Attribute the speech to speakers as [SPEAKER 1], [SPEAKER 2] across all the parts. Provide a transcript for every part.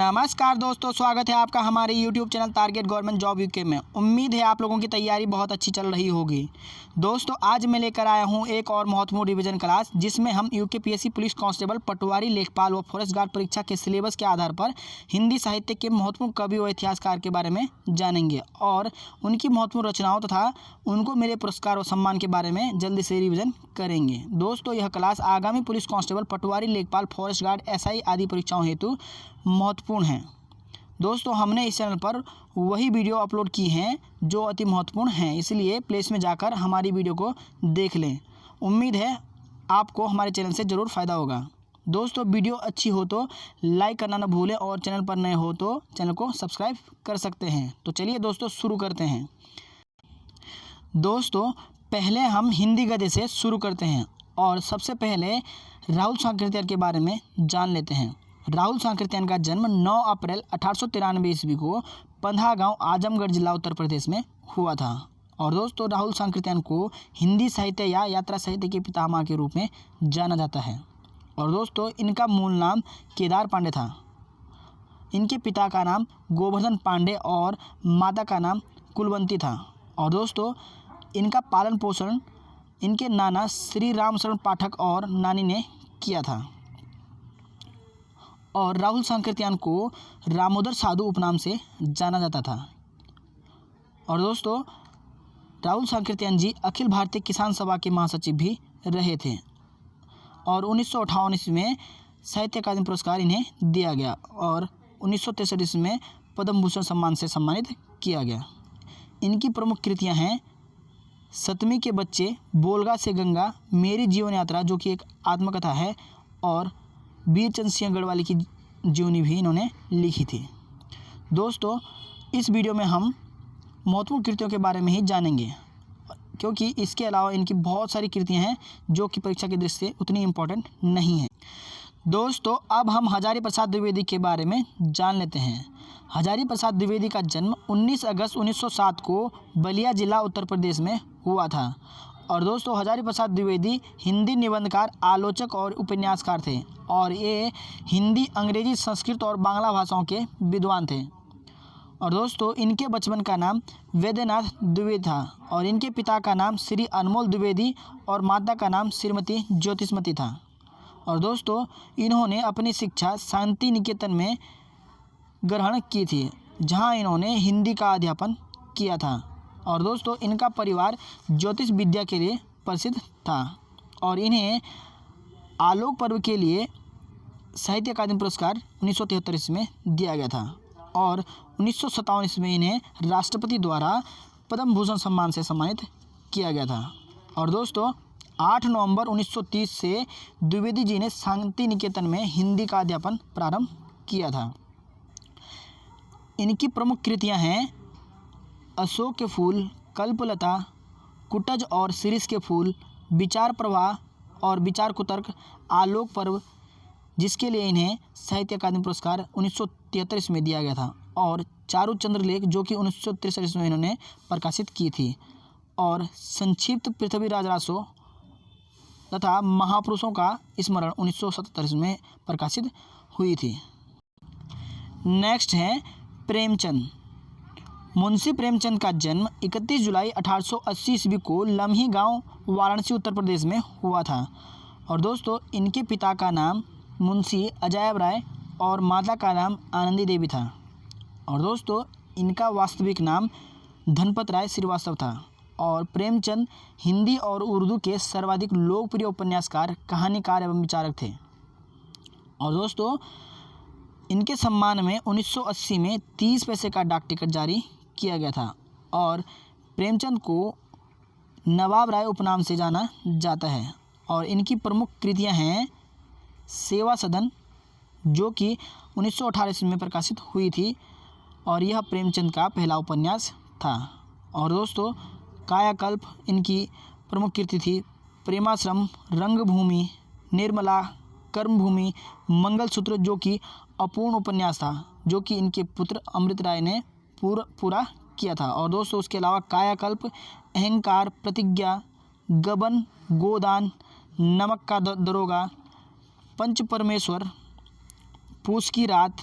[SPEAKER 1] नमस्कार दोस्तों, स्वागत है आपका हमारे YouTube channel target government job UK में। उम्मीद है आप लोगों की तैयारी बहुत अच्छी चल रही होगी। दोस्तों, आज मैं लेकर आया हूं एक और महत्वपूर्ण रिवीजन क्लास, जिसमें हम यूकेपीएससी पुलिस कांस्टेबल, पटवारी, लेखपाल व फॉरेस्ट गार्ड परीक्षा के सिलेबस के आधार पर हिंदी साहित्य के महत्वपूर्ण कवि व इतिहासकार के बारे में जानेंगे और उनकी महत्वपूर्ण रचनाओं तथा उनको मिले पुरस्कार व सम्मान के बारे में जल्दी से रिवीजन करेंगे। दोस्तों, यह क्लास आगामी पुलिस कांस्टेबल, पटवारी, लेखपाल, फॉरेस्ट गार्ड, एसआई आदि परीक्षाओं हेतु महत्वपूर्ण है। दोस्तों, हमने इस चैनल पर वही वीडियो अपलोड की हैं जो अति महत्वपूर्ण हैं, इसलिए प्लेलिस्ट में जाकर हमारी वीडियो को देख लें। उम्मीद है आपको हमारे चैनल से ज़रूर फ़ायदा होगा। दोस्तों, वीडियो अच्छी हो तो लाइक करना न भूलें और चैनल पर नए हो तो चैनल को सब्सक्राइब कर सकते हैं। तो चलिए दोस्तों, शुरू करते हैं। दोस्तों, पहले हम हिंदी गद्य से शुरू करते हैं और सबसे पहले राहुल सांकृत्यायन के बारे में जान लेते हैं। राहुल सांकृत्यायन का जन्म 9 अप्रैल 1893 ईस्वी को पंधा गांव, आजमगढ़ जिला, उत्तर प्रदेश में हुआ था। और दोस्तों, राहुल सांकृत्यायन को हिंदी साहित्य या यात्रा साहित्य के पितामह के रूप में जाना जाता है। और दोस्तों, इनका मूल नाम केदार पांडे था। इनके पिता का नाम गोवर्धन पांडे और माता का नाम कुलवंती था। और दोस्तों, इनका पालन पोषण इनके नाना श्री रामशरण पाठक और नानी ने किया था। और राहुल सांकृत्यायन को रामोदर साधु उपनाम से जाना जाता था। और दोस्तों, राहुल सांकृत्यायन जी अखिल भारतीय किसान सभा के महासचिव भी रहे थे। और 1958 ईस्वी में साहित्य अकादमी पुरस्कार इन्हें दिया गया और 1963 ईस्वी में पद्म भूषण सम्मान से सम्मानित किया गया। इनकी प्रमुख कृतियां हैं सतमी के बच्चे, बोलगा से गंगा, मेरी जीवन यात्रा जो कि एक आत्मकथा है, और वीरचंद सिंह गढ़वाली की जीवनी भी इन्होंने लिखी थी। दोस्तों, इस वीडियो में हम महत्वपूर्ण कृतियों के बारे में ही जानेंगे, क्योंकि इसके अलावा इनकी बहुत सारी कृतियां हैं जो कि परीक्षा की दृष्टि से उतनी इम्पोर्टेंट नहीं है। दोस्तों, अब हम हजारी प्रसाद द्विवेदी के बारे में जान लेते हैं। हजारी प्रसाद द्विवेदी का जन्म 19 अगस्त 1907 को बलिया जिला, उत्तर प्रदेश में हुआ था। और दोस्तों, हजारी प्रसाद द्विवेदी हिंदी निबंधकार, आलोचक और उपन्यासकार थे और ये हिंदी, अंग्रेजी, संस्कृत और बांग्ला भाषाओं के विद्वान थे। और दोस्तों, इनके बचपन का नाम वैद्यनाथ द्विवेदी था और इनके पिता का नाम श्री अनमोल द्विवेदी और माता का नाम श्रीमती ज्योतिषमती था। और दोस्तों, इन्होंने अपनी शिक्षा शांति निकेतन में ग्रहण की थी, जहां इन्होंने हिंदी का अध्यापन किया था। और दोस्तों, इनका परिवार ज्योतिष विद्या के लिए प्रसिद्ध था और इन्हें आलोक पर्व के लिए साहित्य अकादमी पुरस्कार 1973 ईस्वी में दिया गया था और 1957 ईस्वी में इन्हें राष्ट्रपति द्वारा पद्म भूषण सम्मान से सम्मानित किया गया था। और दोस्तों, 8 नवंबर 1930 से द्विवेदी जी ने शांति निकेतन में हिंदी का अध्यापन प्रारंभ किया था। इनकी प्रमुख कृतियां हैं अशोक के फूल, कल्पलता, कुटज और शिरीष के फूल, विचार प्रवाह और विचार कुतर्क, आलोक पर्व, जिसके लिए इन्हें साहित्य अकादमी पुरस्कार 1973 ईस्वी में दिया गया था, और चारु चंद्रलेख जो कि 1963 ईस्वी में इन्होंने प्रकाशित की थी, और संक्षिप्त पृथ्वीराज रासो तथा महापुरुषों का स्मरण 1977 ईस्वी में प्रकाशित हुई थी। नेक्स्ट है प्रेमचंद। मुंशी प्रेमचंद का जन्म 31 जुलाई 1880 ईस्वी को लम्ही गांव, वाराणसी, उत्तर प्रदेश में हुआ था। और दोस्तों, इनके पिता का नाम मुंशी अजायब राय और माता का नाम आनंदी देवी था। और दोस्तों, इनका वास्तविक नाम धनपत राय श्रीवास्तव था। और प्रेमचंद हिंदी और उर्दू के सर्वाधिक लोकप्रिय उपन्यासकार, कहानीकार एवं विचारक थे। और दोस्तों, इनके सम्मान में 1980 में 30 पैसे का डाक टिकट जारी किया गया था। और प्रेमचंद को नवाब राय उपनाम से जाना जाता है। और इनकी प्रमुख कृतियां हैं सेवा सदन जो कि 1918 ईस्वी में प्रकाशित हुई थी और यह प्रेमचंद का पहला उपन्यास था। और दोस्तों, कायाकल्प इनकी प्रमुख कृति थी। प्रेमाश्रम, रंगभूमि, निर्मला, कर्मभूमि, मंगलसूत्र जो कि अपूर्ण उपन्यास था, जो कि इनके पुत्र अमृत राय ने पूरा किया था। और दोस्तों, उसके अलावा कायाकल्प, अहंकार, प्रतिज्ञा, गबन, गोदान, नमक का दरोगा, पंच परमेश्वर, पूस की रात,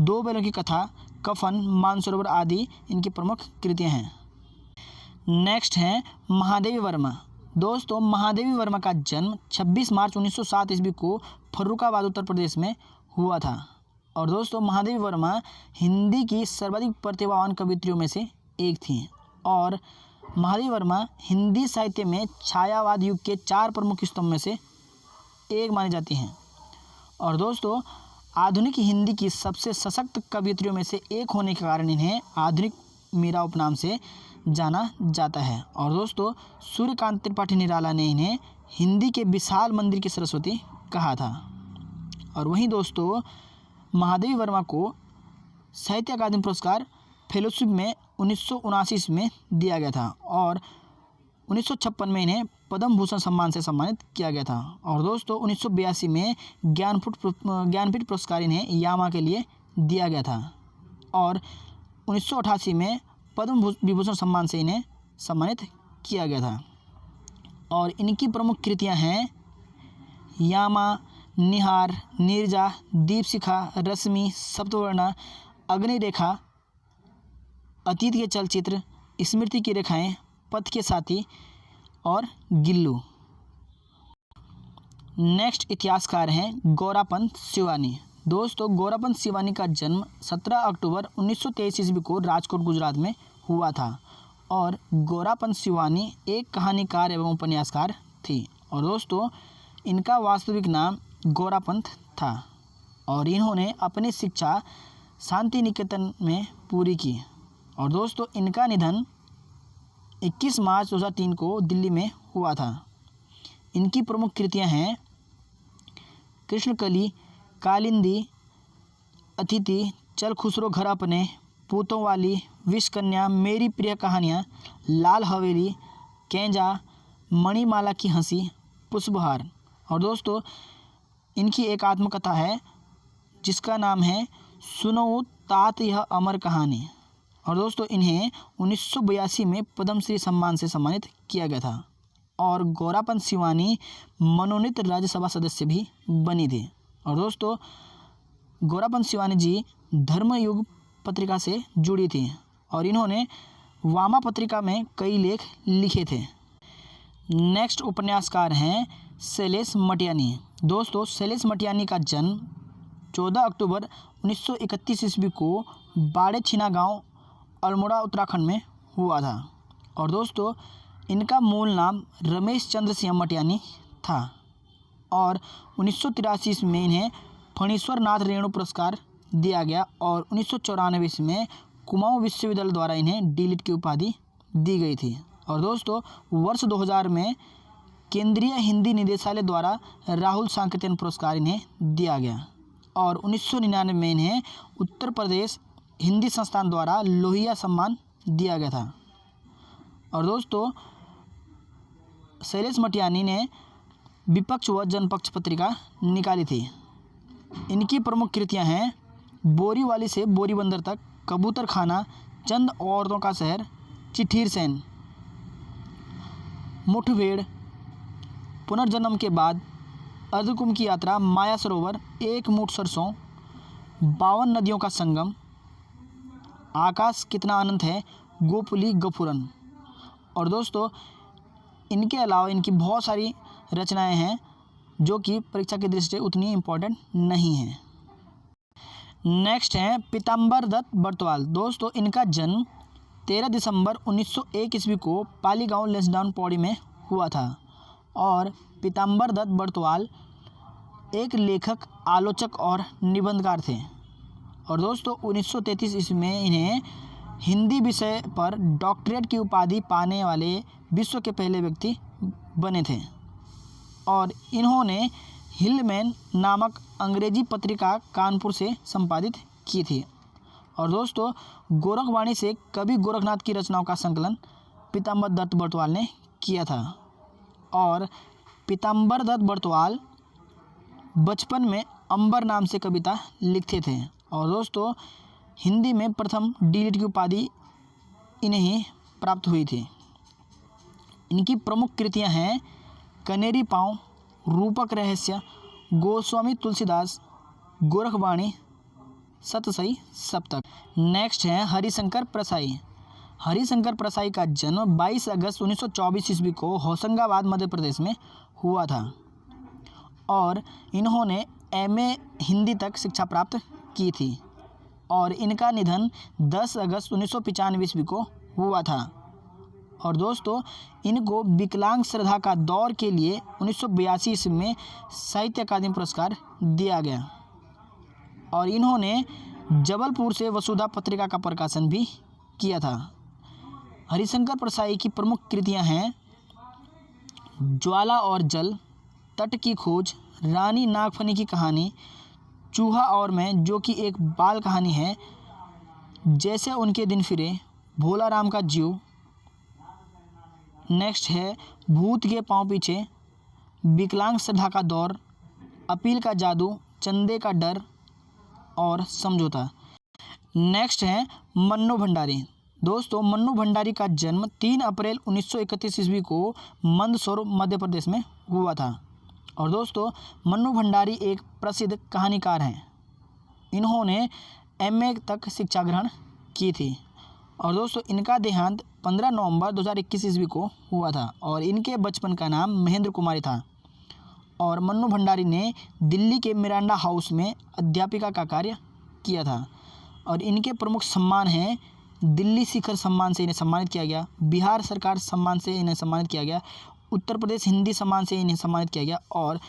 [SPEAKER 1] दो बैलों की कथा, कफन, मानसरोवर आदि इनकी प्रमुख कृतियाँ हैं। नेक्स्ट हैं महादेवी वर्मा। दोस्तों महादेवी वर्मा का जन्म 26 मार्च 1907 ईस्वी को फर्रुखाबाद उत्तर प्रदेश में हुआ था। और दोस्तों महादेवी वर्मा हिंदी की सर्वाधिक प्रतिभावान कवियत्रियों में से एक थी। और महादेवी वर्मा हिंदी साहित्य में छायावाद युग के 4 प्रमुख स्तंभ में से एक मानी जाती हैं। और दोस्तों आधुनिक हिंदी की सबसे सशक्त कवियत्रियों में से एक होने के कारण इन्हें आधुनिक मीरा उपनाम से जाना जाता है। और दोस्तों सूर्यकांत त्रिपाठी निराला ने इन्हें हिंदी के विशाल मंदिर की सरस्वती कहा था। और वहीं दोस्तों महादेवी वर्मा को साहित्य अकादमी पुरस्कार फेलोशिप में 1979 में दिया गया था और 1956 में इन्हें पद्म भूषण सम्मान से सम्मानित किया गया था। और दोस्तों 1982 में ज्ञानपीठ पुरस्कार इन्हें यामा के लिए दिया गया था और 1988 में पद्म विभूषण सम्मान से इन्हें सम्मानित किया गया था। और इनकी प्रमुख कृतियां हैं यामा, निहार, नीरजा, दीपशिखा, रश्मि, सप्तवर्णा, अग्निरेखा, अतीत के चलचित्र, स्मृति की रेखाएं, पथ के साथी और गिल्लू। नेक्स्ट इतिहासकार हैं गौरापंत शिवानी। दोस्तों गौरापंत शिवानी का जन्म 17 अक्टूबर 1923 ईस्वी को राजकोट गुजरात में हुआ था। और गौरापंत शिवानी एक कहानीकार एवं उपन्यासकार थी। और दोस्तों इनका वास्तविक नाम गौरापंत था और इन्होंने अपनी शिक्षा शांति निकेतन में पूरी की। और दोस्तों इनका निधन 21 मार्च 2003 को दिल्ली में हुआ था। इनकी प्रमुख कृतियां हैं कृष्णकली, कालिंदी, अतिथि, चल खुसरो घर अपने, पूतों वाली, विष कन्या, मेरी प्रिय कहानियाँ, लाल हवेली, केंजा, मणिमाला की हंसी, पुष्पहार। और दोस्तों इनकी एक आत्मकथा है जिसका नाम है सुनो तात यह अमर कहानी। और दोस्तों इन्हें 1982 में पद्मश्री सम्मान से सम्मानित किया गया था। और गौरापंत शिवानी मनोनीत राज्यसभा सदस्य भी बनी थी। और दोस्तों गौरापंत शिवानी जी धर्मयुग पत्रिका से जुड़ी थी और इन्होंने वामा पत्रिका में कई लेख लिखे थे। नेक्स्ट उपन्यासकार हैं शैलेश मटियानी। दोस्तों शैलेश मटियानी का जन्म 14 अक्टूबर 1931 ईस्वी को बाड़े छिना गांव अल्मोड़ा उत्तराखंड में हुआ था। और दोस्तों इनका मूल नाम रमेश चंद्र सिंह मटियानी था और 1983 में इन्हें फणीश्वर नाथ रेणु पुरस्कार दिया गया और 1994 में कुमाऊं विश्वविद्यालय द्वारा इन्हें डीलिट की उपाधि दी गई थी। और दोस्तों वर्ष 2000 में केंद्रीय हिंदी निदेशालय द्वारा राहुल सांकृत्यायन पुरस्कार इन्हें दिया गया और 1999 में इन्हें उत्तर प्रदेश हिंदी संस्थान द्वारा लोहिया सम्मान दिया गया था। और दोस्तों शैलेश मटियानी ने विपक्ष व जनपक्ष पत्रिका निकाली थी। इनकी प्रमुख कृतियां हैं बोरीवाली से बोरीबंदर तक, कबूतर खाना, चंद औरतों का शहर, चिठीर सेन, मुठभेड़, पुनर्जन्म के बाद, अर्धकुंभ की यात्रा, माया सरोवर, एक मुठ सरसों, 52 नदियों का संगम, आकाश कितना अनंत है, गोपुली गफुरन। और दोस्तों इनके अलावा इनकी बहुत सारी रचनाएं हैं जो कि परीक्षा की दृष्टि से उतनी इम्पोर्टेंट नहीं हैं। नेक्स्ट हैं पीताम्बर दत्त बर्तवाल। दोस्तों इनका जन्म 13 दिसंबर 1901 ईस्वी को पाली गांव लेसडाउन पौड़ी में हुआ था। और पीताम्बर दत्त बर्तवाल एक लेखक, आलोचक और निबंधकार थे। और दोस्तों 1933 ईस्वी में इन्हें हिंदी विषय पर डॉक्टरेट की उपाधि पाने वाले विश्व के पहले व्यक्ति बने थे। और इन्होंने हिलमैन नामक अंग्रेजी पत्रिका कानपुर से संपादित की थी। और दोस्तों गोरखवाणी से कवि गोरखनाथ की रचनाओं का संकलन पीताम्बर दत्त बर्तवाल ने किया था। और पीताम्बर दत्त बर्तवाल बचपन में अंबर नाम से कविता लिखते थे। और दोस्तों हिंदी में प्रथम डीलिट की उपाधि इन्हें ही प्राप्त हुई थी। इनकी प्रमुख कृतियां हैं कनेरी पाँव, रूपक रहस्य, गोस्वामी तुलसीदास, गोरखवाणी, सतसई सप्तक। नेक्स्ट है हरिशंकर प्रसाई। हरिशंकर प्रसाई का जन्म 22 अगस्त 1924 ईस्वी को होशंगाबाद मध्य प्रदेश में हुआ था और इन्होंने एमए हिंदी तक शिक्षा प्राप्त की थी और इनका निधन 10 अगस्त 1995 ईस्वी को हुआ था। और दोस्तों इनको विकलांग श्रद्धा का दौर के लिए 1982 ईस्वी में साहित्य अकादमी पुरस्कार दिया गया और इन्होंने जबलपुर से वसुधा पत्रिका का प्रकाशन भी किया था। हरिशंकर प्रसाई की प्रमुख कृतियां हैं ज्वाला और जल, तट की खोज, रानी नागफनी की कहानी, चूहा और मैं जो कि एक बाल कहानी है, जैसे उनके दिन फिरे, भोला राम का जीव। नेक्स्ट है भूत के पांव पीछे, विकलांग श्रद्धा का दौर, अपील का जादू, चंदे का डर और समझौता। नेक्स्ट है मन्नू भंडारी। दोस्तों मन्नू भंडारी का जन्म 3 अप्रैल 1931 ईस्वी को मंदसौर मध्य प्रदेश में हुआ था और दोस्तों मन्नू भंडारी एक प्रसिद्ध कहानीकार हैं। इन्होंने एमए तक शिक्षा ग्रहण की थी और दोस्तों इनका देहांत 15 नवंबर 2021 ईस्वी को हुआ था और इनके बचपन का नाम महेंद्र कुमारी था और मन्नू भंडारी ने दिल्ली के मिरांडा हाउस में अध्यापिका का कार्य किया था और इनके प्रमुख सम्मान हैं दिल्ली शिखर सम्मान से इन्हें सम्मानित किया गया, बिहार सरकार सम्मान से इन्हें सम्मानित किया गया, उत्तर प्रदेश हिंदी सम्मान से इन्हें सम्मानित किया गया और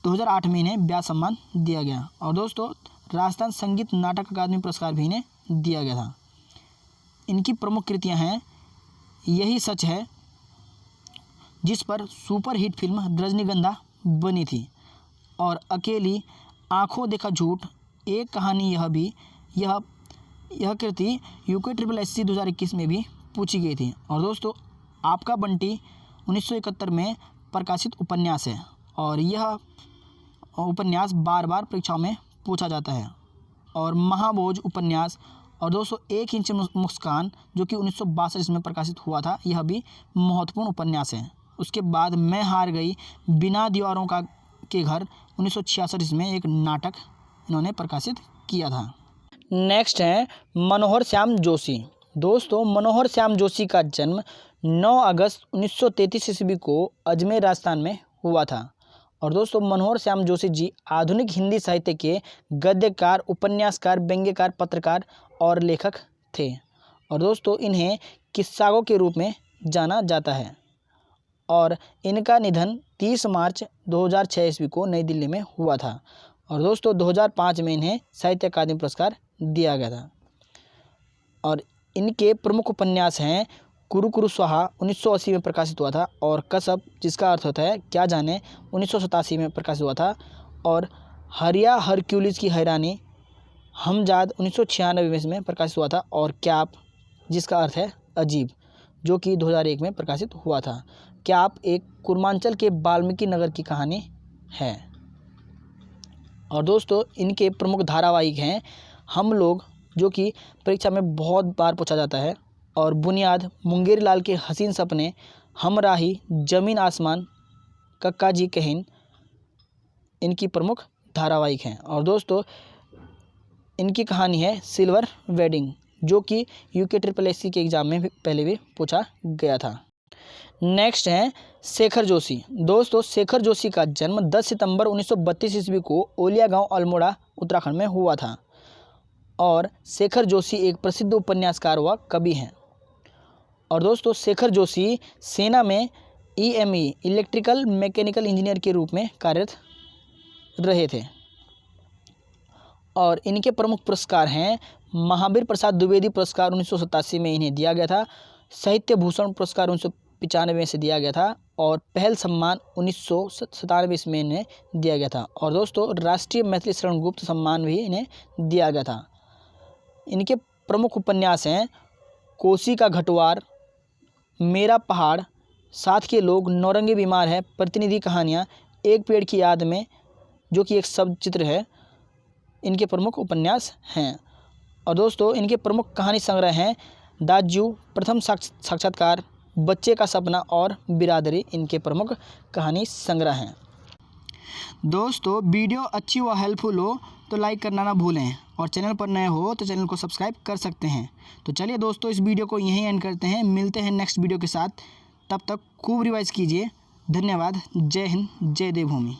[SPEAKER 1] 2008 में इन्हें व्यास सम्मान दिया गया और दोस्तों राजस्थान संगीत नाटक अकादमी पुरस्कार भी इन्हें दिया गया था। इनकी प्रमुख कृतियां हैं यही सच है, जिस पर सुपर हिट फिल्म रजनीगंधा बनी थी और अकेली, आंखों देखा झूठ, एक कहानी यह भी, यह कृति UKSSC 2021 में भी पूछी गई थी और दोस्तों आपका बंटी 1971 में प्रकाशित उपन्यास है और यह उपन्यास बार बार परीक्षाओं में पूछा जाता है। और महाभोज उपन्यास और दोस्तों 1 इंच मुस्कान जो कि 1962 में प्रकाशित हुआ था, यह भी महत्वपूर्ण उपन्यास है। उसके बाद मैं हार गई, बिना दीवारों का के घर 1966 में एक नाटक इन्होंने प्रकाशित किया था। नेक्स्ट है मनोहर श्याम जोशी। दोस्तों मनोहर श्याम जोशी का जन्म 9 अगस्त 1933 ईस्वी को अजमेर राजस्थान में हुआ था और दोस्तों मनोहर श्याम जोशी जी आधुनिक हिंदी साहित्य के गद्यकार, उपन्यासकार, व्यंग्यकार, पत्रकार और लेखक थे और दोस्तों इन्हें किस्सागो के रूप में जाना जाता है और इनका निधन 30 मार्च 2006 ईस्वी को नई दिल्ली में हुआ था और दोस्तों 2005 में इन्हें साहित्य अकादमी पुरस्कार दिया गया था। और इनके प्रमुख उपन्यास हैं कुरु कुरु स्वाहा 1980 में प्रकाशित हुआ था और कसब जिसका अर्थ होता है क्या जाने 1987 में प्रकाशित हुआ था और हरिया हरक्यूलिस की हैरानी हमजाद 1996 में प्रकाशित हुआ था और क्याप जिसका अर्थ है अजीब जो कि 2001 में प्रकाशित हुआ था। क्याप एक कुर्मांचल के वाल्मीकि नगर की कहानी है और दोस्तों इनके प्रमुख धारावाहिक हैं हम लोग जो कि परीक्षा में बहुत बार पूछा जाता है और बुनियाद, मुंगेरी लाल के हसीन सपने, हमराही, जमीन आसमान, कक्का जी कहिन इनकी प्रमुख धारावाहिक हैं और दोस्तों इनकी कहानी है सिल्वर वेडिंग जो कि UKSSC के एग्ज़ाम में भी पहले भी पूछा गया था। नेक्स्ट है शेखर जोशी। दोस्तों शेखर जोशी का जन्म 10 सितंबर 1932 ईस्वी को ओलिया गांव अल्मोड़ा उत्तराखंड में हुआ था और शेखर जोशी एक प्रसिद्ध उपन्यासकार व कवि हैं और दोस्तों शेखर जोशी सेना में EME इलेक्ट्रिकल मैकेनिकल इंजीनियर के रूप में कार्यरत रहे थे और इनके प्रमुख पुरस्कार हैं महावीर प्रसाद द्विवेदी पुरस्कार 1987 में इन्हें दिया गया था, साहित्य भूषण पुरस्कार 1995 में से दिया गया था और पहल सम्मान 1997 में इन्हें दिया गया था और दोस्तों राष्ट्रीय मैथिली शरण गुप्त सम्मान भी इन्हें दिया गया था। इनके प्रमुख उपन्यास हैं कोसी का घटवार, मेरा पहाड़, साथ के लोग, नौरंगी बीमार है, प्रतिनिधि कहानियाँ, एक पेड़ की याद में जो कि एक शब्द चित्र है, इनके प्रमुख उपन्यास हैं और दोस्तों इनके प्रमुख कहानी संग्रह हैं दाजू, प्रथम साक्षात्कार, बच्चे का सपना और बिरादरी इनके प्रमुख कहानी संग्रह हैं। दोस्तों वीडियो अच्छी व हेल्पफुल हो तो लाइक करना ना भूलें, और चैनल पर नए हो तो चैनल को सब्सक्राइब कर सकते हैं। तो चलिए दोस्तों, इस वीडियो को यहीं एंड करते हैं, मिलते हैं नेक्स्ट वीडियो के साथ। तब तक खूब रिवाइज कीजिए। धन्यवाद। जय हिंद, जय देवभूमि।